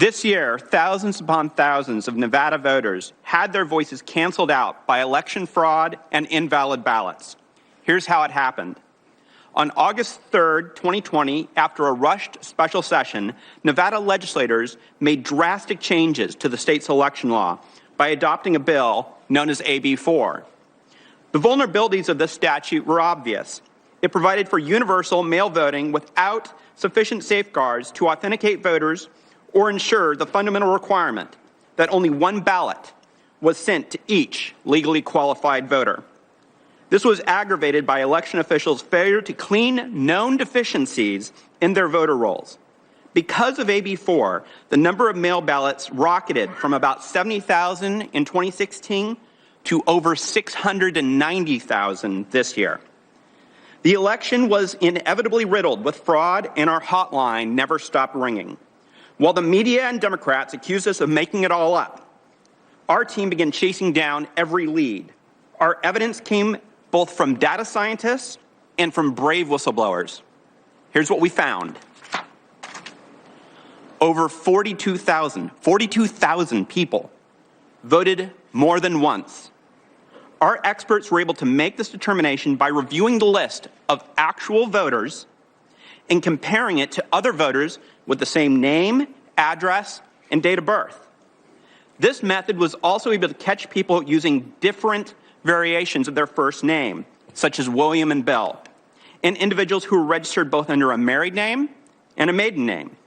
This year, thousands upon thousands of Nevada voters had their voices canceled out by election fraud and invalid ballots. Here's how it happened. On August 3rd, 2020, after a rushed special session, Nevada legislators made drastic changes to the state's election law by adopting a bill known as AB 4. The vulnerabilities of this statute were obvious. It provided for universal mail voting without sufficient safeguards to authenticate voters or ensure the fundamental requirement that only one ballot was sent to each legally qualified voter. This was aggravated by election officials' failure to clean known deficiencies in their voter rolls. Because of AB 4, the number of mail ballots rocketed from about 70,000 in 2016 to over 690,000 this year. The election was inevitably riddled with fraud, and our hotline never stopped ringing. While the media and Democrats accused us of making it all up, our team began chasing down every lead. Our evidence came both from data scientists and from brave whistleblowers. Here's what we found. Over 42,000 people voted more than once. Our experts were able to make this determination by reviewing the list of actual voters and comparing it to other voters with the same name, address, and date of birth. This method was also able to catch people using different variations of their first name, such as William and Bill, and individuals who were registered both under a married name and a maiden name.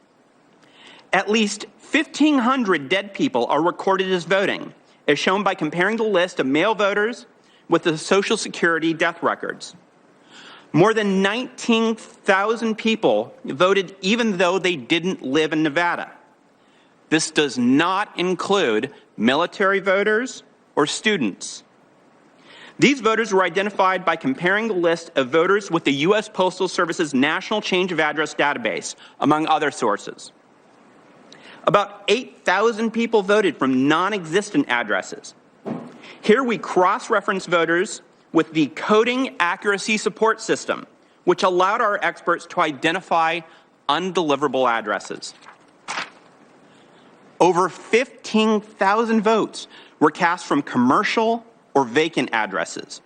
At least 1,500 dead people are recorded as voting, as shown by comparing the list of male voters with the Social Security death records. More than 19,000 people voted even though they didn't live in Nevada. This does not include military voters or students. These voters were identified by comparing the list of voters with the U.S. Postal Service's National Change of Address database, among other sources. About 8,000 people voted from non-existent addresses. Here we cross-reference voters with the Coding Accuracy Support System, which allowed our experts to identify undeliverable addresses. Over 15,000 votes were cast from commercial or vacant addresses.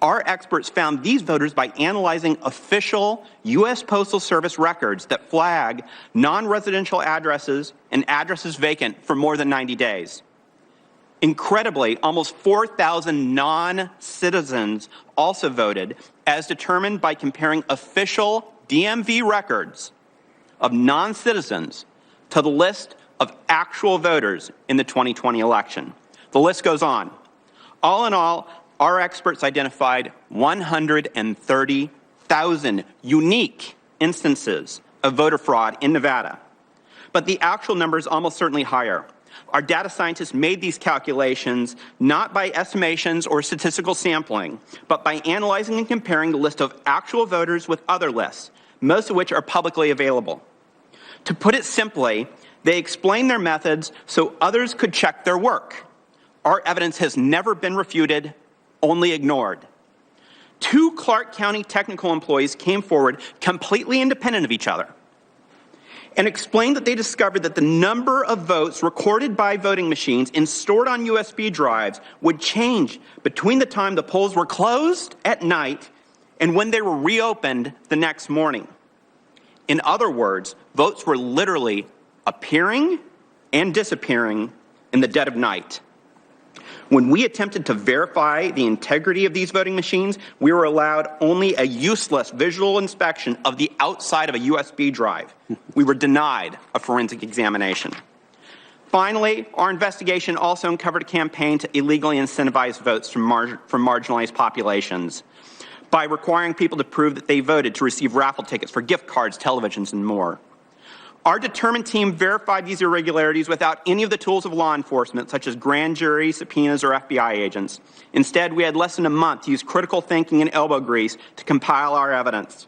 Our experts found these voters by analyzing official U.S. Postal Service records that flag non-residential addresses and addresses vacant for more than 90 days. Incredibly, almost 4,000 non-citizens also voted, as determined by comparing official DMV records of non-citizens to the list of actual voters in the 2020 election. The list goes on. All in all, our experts identified 130,000 unique instances of voter fraud in Nevada. But the actual number is almost certainly higher. Our data scientists made these calculations not by estimations or statistical sampling, but by analyzing and comparing the list of actual voters with other lists, most of which are publicly available. To put it simply, they explained their methods so others could check their work. Our evidence has never been refuted, only ignored. 2 Clark County technical employees came forward completely independent of each other and explained that they discovered that the number of votes recorded by voting machines and stored on USB drives would change between the time the polls were closed at night and when they were reopened the next morning. In other words, votes were literally appearing and disappearing in the dead of night. When we attempted to verify the integrity of these voting machines, we were allowed only a useless visual inspection of the outside of a USB drive. We were denied a forensic examination. Finally, our investigation also uncovered a campaign to illegally incentivize votes from marginalized populations by requiring people to prove that they voted to receive raffle tickets for gift cards, televisions, and more. Our determined team verified these irregularities without any of the tools of law enforcement, such as grand jury, subpoenas, or FBI agents. Instead, we had less than a month to use critical thinking and elbow grease to compile our evidence.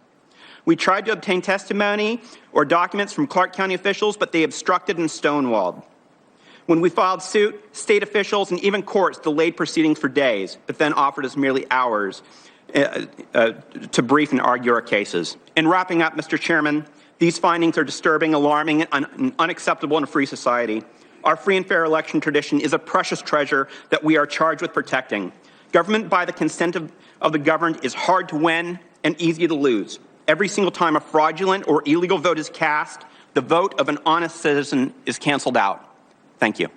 We tried to obtain testimony or documents from Clark County officials, but they obstructed and stonewalled. When we filed suit, state officials and even courts delayed proceedings for days, but then offered us merely hours to brief and argue our cases. In wrapping up, Mr. Chairman, These findings are disturbing, alarming, and unacceptable in a free society. Our free and fair election tradition is a precious treasure that we are charged with protecting. Government by the consent of the governed is hard to win and easy to lose. Every single time a fraudulent or illegal vote is cast, the vote of an honest citizen is canceled out. Thank you.